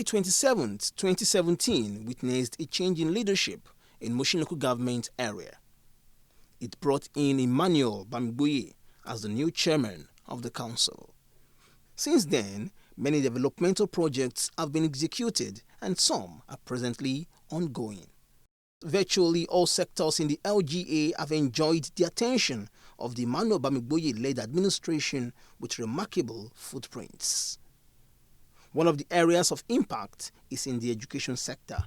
27, 2017 witnessed a change in leadership in Mushin local government area. It brought in Emmanuel Bamigboye as the new chairman of the council. Since then, many developmental projects have been executed and some are presently ongoing. Virtually all sectors in the LGA have enjoyed the attention of the Emmanuel Bamigboye-led administration with remarkable footprints. One of the areas of impact is in the education sector.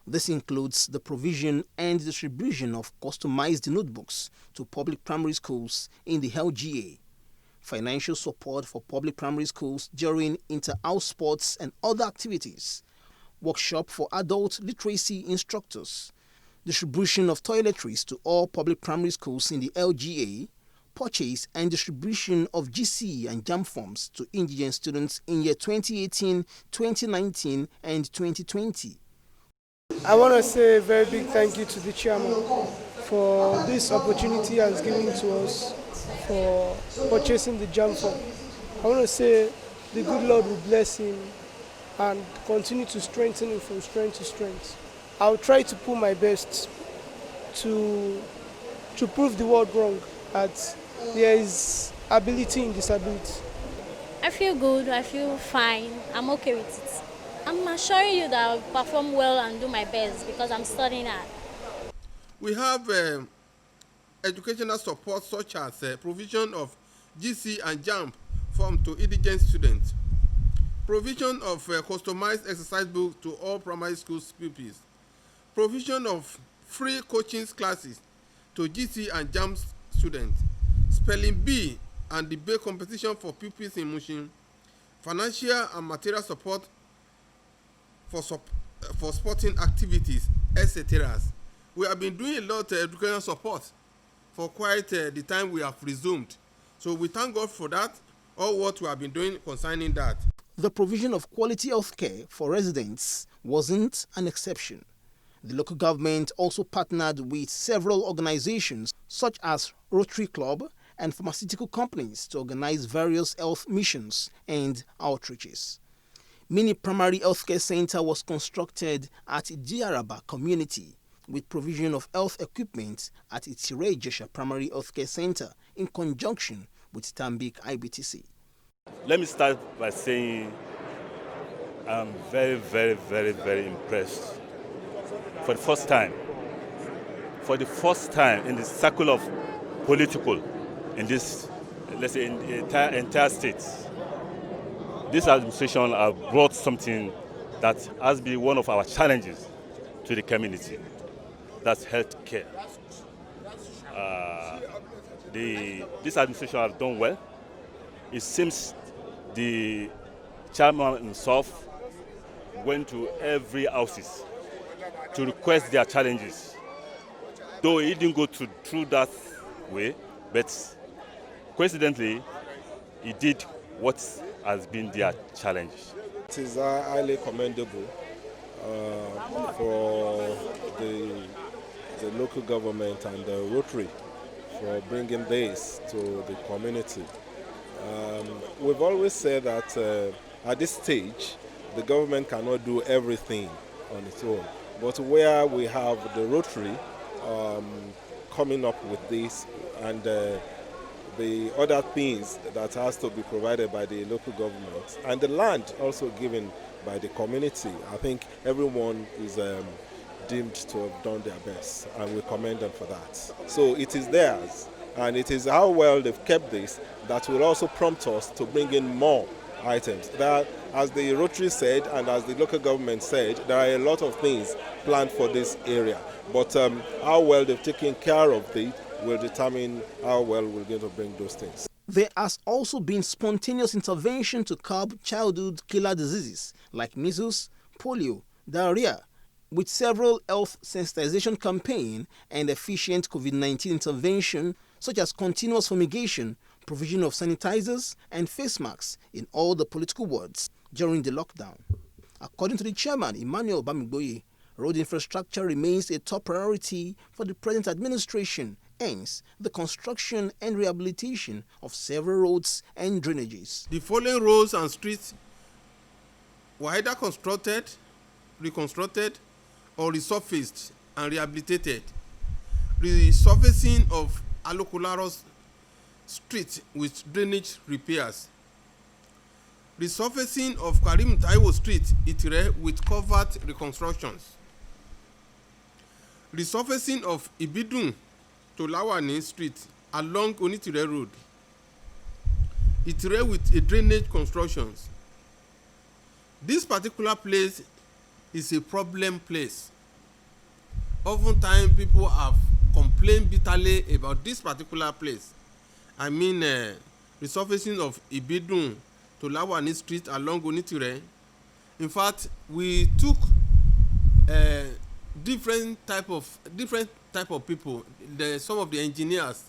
This includes the provision and distribution of customized notebooks to public primary schools in the LGA, financial support for public primary schools during inter-house sports and other activities, workshop for adult literacy instructors, distribution of toiletries to all public primary schools in the LGA, purchase and distribution of GC and JAM forms to indigent students in year 2018, 2019 and 2020. I want to say a very big thank you to the chairman for this opportunity he has given to us for purchasing the JAM form. I want to say the good Lord will bless him and continue to strengthen him from strength to strength. I'll try to put my best to prove the world wrong that there is ability in disability. I feel good, I feel fine, I'm okay with it. I'm assuring you that I'll perform well and do my best because I'm studying hard. We have educational support such as provision of GC and JAM form to indigent students, provision of customized exercise books to all primary school pupils, provision of free coaching classes to GC and JAM students, spelling bee and debate competition for pupils in Mushin, financial and material support for sporting activities, etc. We have been doing a lot of educational support for quite the time we have resumed. So we thank God for that, all what we have been doing concerning that. The provision of quality health care for residents wasn't an exception. The local government also partnered with several organizations such as Rotary Club and pharmaceutical companies to organize various health missions and outreaches. Mini primary healthcare center was constructed at Diaraba community with provision of health equipment at Itire Jesha Primary Healthcare Center in conjunction with Tambik IBTC. Let me start by saying I'm very, very, very, very impressed. For the first time in the circle of political in this, let's say, in the entire state, this administration has brought something that has been one of our challenges to the community. That's health care. This administration has done well. It seems the chairman himself went to every houses to request their challenges. Though he didn't go through that way, but coincidentally, he did what has been their challenge. It is highly commendable for the local government and the Rotary for bringing this to the community. We've always said that at this stage, the government cannot do everything on its own. But where we have the Rotary coming up with this and the other things that has to be provided by the local government and the land also given by the community, I think everyone is deemed to have done their best, and we commend them for that. So it is theirs, and it is how well they've kept this that will also prompt us to bring in more items. That, as the Rotary said and as the local government said, there are a lot of things planned for this area, but how well they've taken care of it will determine how well we're going to bring those things. There has also been spontaneous intervention to curb childhood killer diseases like measles, polio, diarrhea, with several health sensitization campaign and efficient COVID-19 intervention such as continuous fumigation, provision of sanitizers and face masks in all the political wards during the lockdown. According to the chairman, Emmanuel Bamigboye, road infrastructure remains a top priority for the present administration, hence the construction and rehabilitation of several roads and drainages. The following roads and streets were either constructed, reconstructed, or resurfaced and rehabilitated. Resurfacing of Alokolaros Street with drainage repairs. Resurfacing of Karim Taiwo Street, Itire, with covert reconstructions. Resurfacing of Ibidun to Lawani Street along Onitire Road, Itire, with a drainage constructions. This particular place is a problem place. Oftentimes people have complained bitterly about this particular place. I mean, resurfacing of Ibidun to Lawani Street along Onitire. In fact, we took different type of people, some of the engineers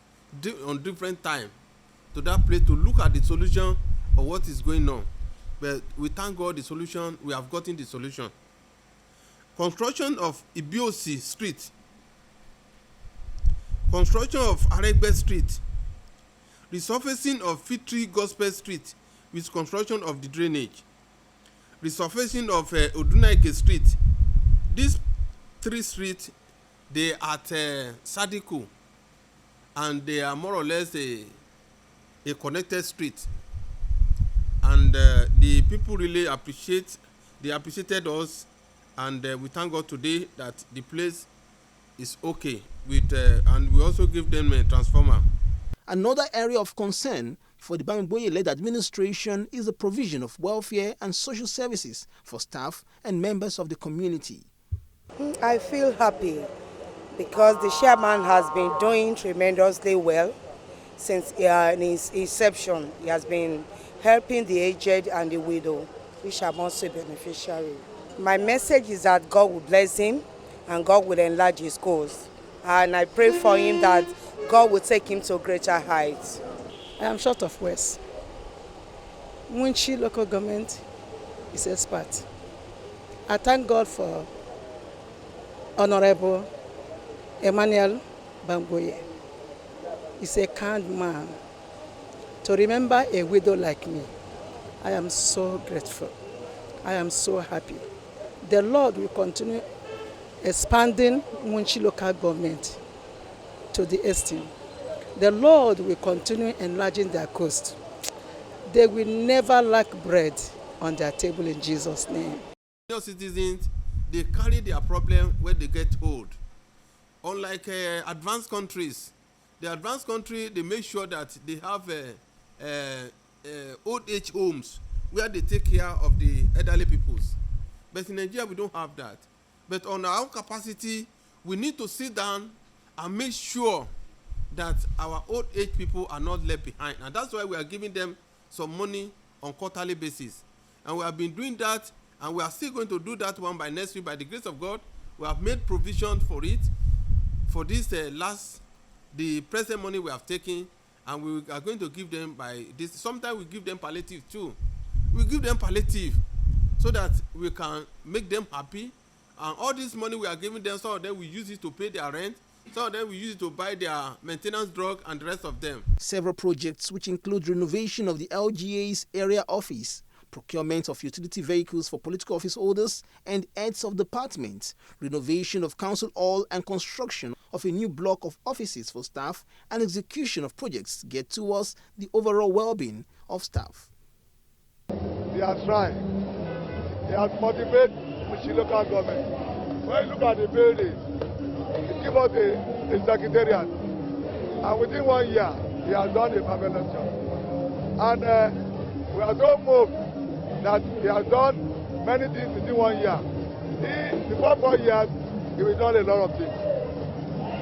on different time to that place to look at the solution of what is going on. But we thank God the solution, we have gotten the solution. Construction of Ibiosi Street, construction of Aregbe Street, resurfacing of Fitri Gospel Street with construction of the drainage, resurfacing of Odunaike Street. These three streets, they are at Sadiku, and they are more or less a connected street. And the people really appreciated us, and we thank God today that the place is okay with, and we also give them a transformer. Another area of concern for the Bamigboye-led administration is the provision of welfare and social services for staff and members of the community. I feel happy because the chairman has been doing tremendously well since in his inception. He has been helping the aged and the widow, which are also beneficiaries. My message is that God will bless him and God will enlarge his cause. And I pray for him that God will take him to greater heights. I am short of words. Mushin local government is expert. I thank God for Honorable Emmanuel Bamigboye. He's a kind man. To remember a widow like me, I am so grateful. I am so happy. The Lord will continue expanding Mushin local government to the extent. The Lord will continue enlarging their coast. They will never lack bread on their table in Jesus' name. Senior citizens, they carry their problem when they get old. Unlike advanced countries, the advanced country, they make sure that they have old age homes where they take care of the elderly peoples. But in Nigeria, we don't have that. But on our own capacity, we need to sit down and make sure that our old age people are not left behind. And that's why we are giving them some money on quarterly basis. And we have been doing that, and we are still going to do that one by next week. By the grace of God, we have made provision for it, for this the present money we have taken, and we are going to give them by this. Sometimes we give them palliative too. We give them palliative so that we can make them happy. And all this money we are giving them, some of them we use it to pay their rent, some of them we use it to buy their maintenance drug, and the rest of them. Several projects, which include renovation of the LGA's area office, procurement of utility vehicles for political office holders and heads of departments, renovation of council hall, and construction of a new block of offices for staff, and execution of projects get towards the overall well-being of staff. They are trying. They are motivated Mushin local government. When you look at the building, they give us a secretariat, and within 1 year, he has done a marvelous job. And we are so moved that he has done many things within 1 year. Before 4 years, he will done a lot of things.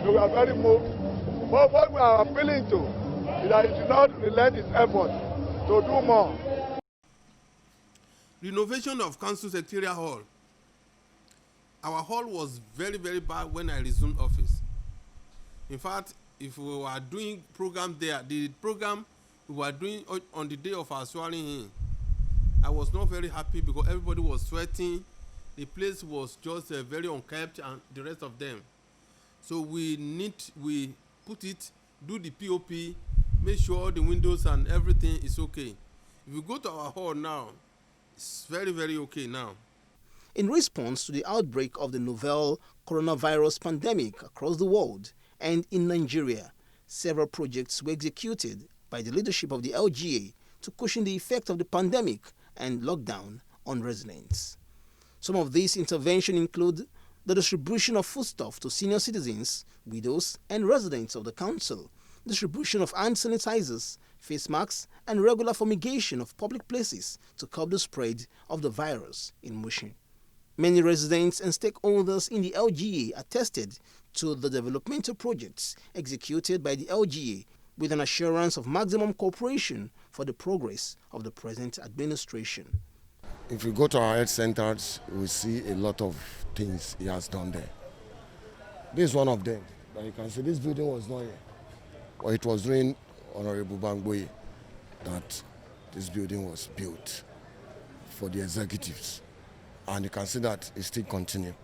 So we are very moved. But what we are appealing to is that he should not relent his effort to do more. Renovation of Council Secretariat Hall. Our hall was very, very bad when I resumed office. In fact, if we were doing program there, the program we were doing on the day of our swearing in, I was not very happy because everybody was sweating. The place was just very unkempt, and the rest of them. So we put it, do the POP, make sure the windows and everything is okay. If you go to our hall now, It's very, very okay now. In response to the outbreak of the novel coronavirus pandemic across the world and in Nigeria, several projects were executed by the leadership of the LGA to cushion the effect of the pandemic and lockdown on residents. Some of these interventions include the distribution of foodstuff to senior citizens, widows, and residents of the council, distribution of hand sanitizers, face masks, and regular fumigation of public places to curb the spread of the virus in Mushin. Many residents and stakeholders in the LGA attested to the developmental projects executed by the LGA with an assurance of maximum cooperation for the progress of the present administration. If you go to our health centers, we see a lot of things he has done there. This is one of them. But you can see this building was not here. But it was during Honorable Bangboye that this building was built for the executives. And you can see that it still continues.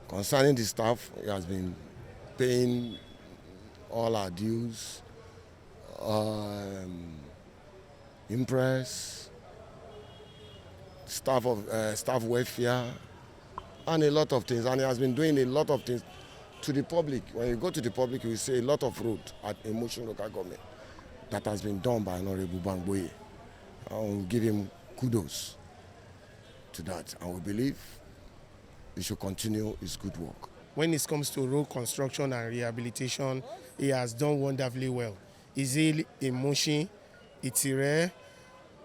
Concerning the staff, he has been paying all our dues, impress, staff welfare, and a lot of things. And he has been doing a lot of things to the public. When you go to the public, you will see a lot of road at Mushin local government that has been done by Honorable Bangboye. I will give him kudos to that, and we believe he should continue his good work. When it comes to road construction and rehabilitation, he has done wonderfully well. Izil in Mushin, Itire,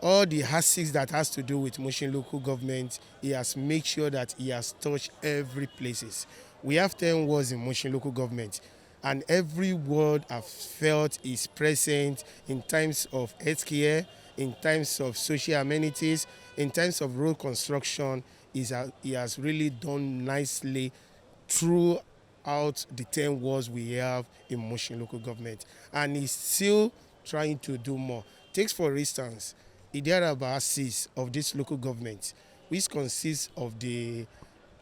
all the assets that has to do with Mushin local government, he has made sure that he has touched every places. We have 10 wards in Mushin local government, and every ward I've felt is present in times of healthcare, in times of social amenities, in terms of road construction. He has really done nicely throughout the 10 wards we have in Mushin local government, and he's still trying to do more. Take for instance, Idiarabasis of this local government, which consists of the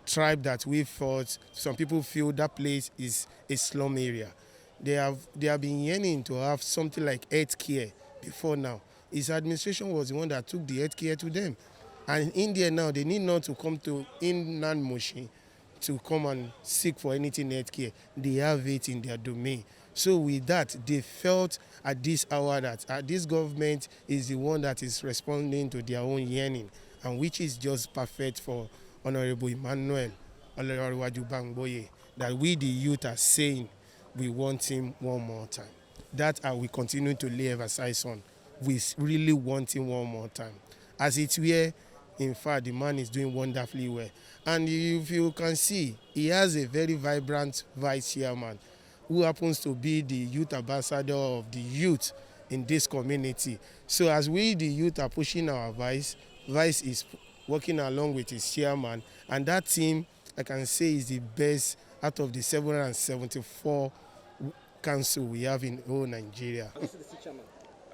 tribe that we thought some people feel that place is a slum area. They have been yearning to have something like health care before now. His administration was the one that took the health care to them. And in India now, they need not to come to inland Mushin to come and seek for anything health care. They have it in their domain. So with that, they felt at this hour that this government is the one that is responding to their own yearning, and which is just perfect for Honorable Emmanuel Olorewaju Bangboye, that we the youth are saying we want him one more time. That we continue to lay emphasis on. We really want him one more time. As it were, in fact, the man is doing wonderfully well. And if you can see, he has a very vibrant vice chairman who happens to be the youth ambassador of the youth in this community. So as we, the youth, are pushing our vice is working along with his chairman. And that team, I can say, is the best out of the 774 council we have in whole Nigeria.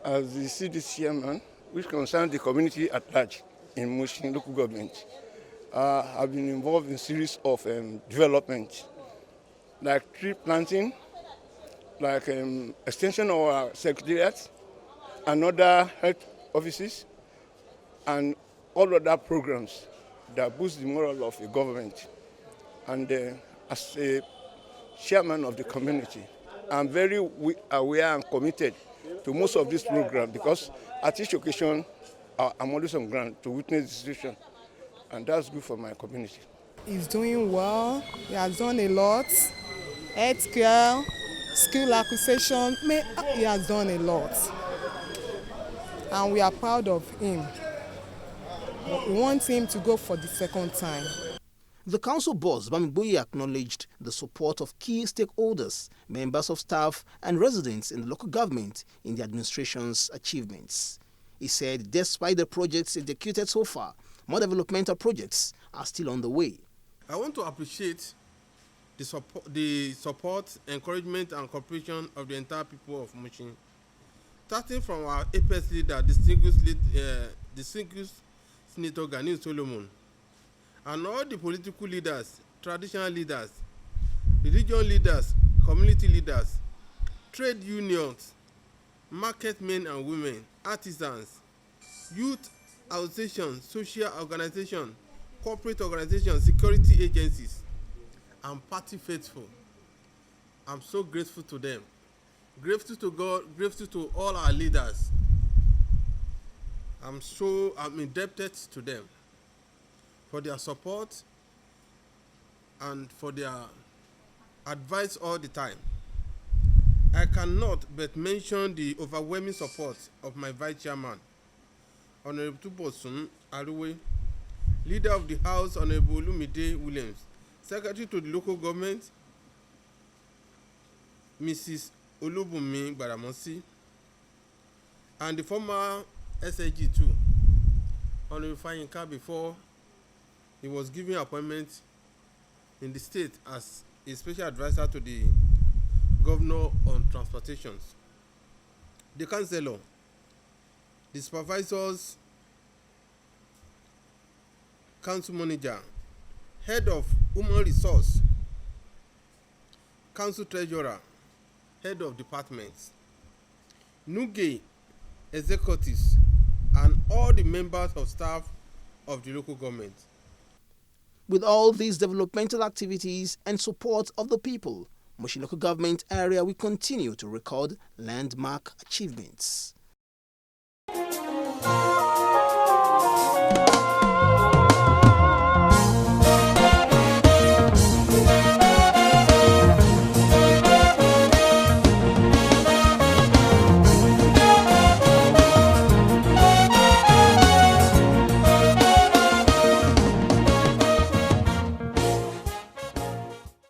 As the CDC chairman, which concerns the community at large in Mushin local government, I've been involved in a series of development, like tree planting, like extension of our secretariat, and other health offices, and all other programs that boost the moral of a government. And as a chairman of the community, I'm very aware and committed to most of this program, because at each occasion I'm always on ground to witness the situation, and that's good for my community. He's doing well. He has done a lot. Healthcare, skill acquisition, he has done a lot. And we are proud of him. We want him to go for the second time. The council boss, Bamigboye, acknowledged the support of key stakeholders, members of staff and residents in the local government in the administration's achievements. He said despite the projects executed so far, more developmental projects are still on the way. I want to appreciate the support, encouragement and cooperation of the entire people of Mushin, starting from our APS leader, distinguished Senator Gani Solomon, and all the political leaders, traditional leaders, religion leaders, community leaders, trade unions, market men and women, artisans, youth associations, social organizations, corporate organizations, security agencies, and party faithful. I'm so grateful to them. Grateful to God, grateful to all our leaders. I'm indebted to them for their support and for their advice all the time. I cannot but mention the overwhelming support of my vice chairman, Honorable Tubosun Aruwe, leader of the House, Honorable Olumide Williams, secretary to the local government, Mrs. Olubunmi Gbadamosi, and the former SAG too, Honorable Fayinka, before he was given appointment in the state as a special advisor to the governor on transportations. The councillor, the supervisors, council manager, head of human resource, council treasurer, head of departments, Nuge executives, and all the members of staff of the local government. With all these developmental activities and support of the people, Mushin local government area will continue to record landmark achievements.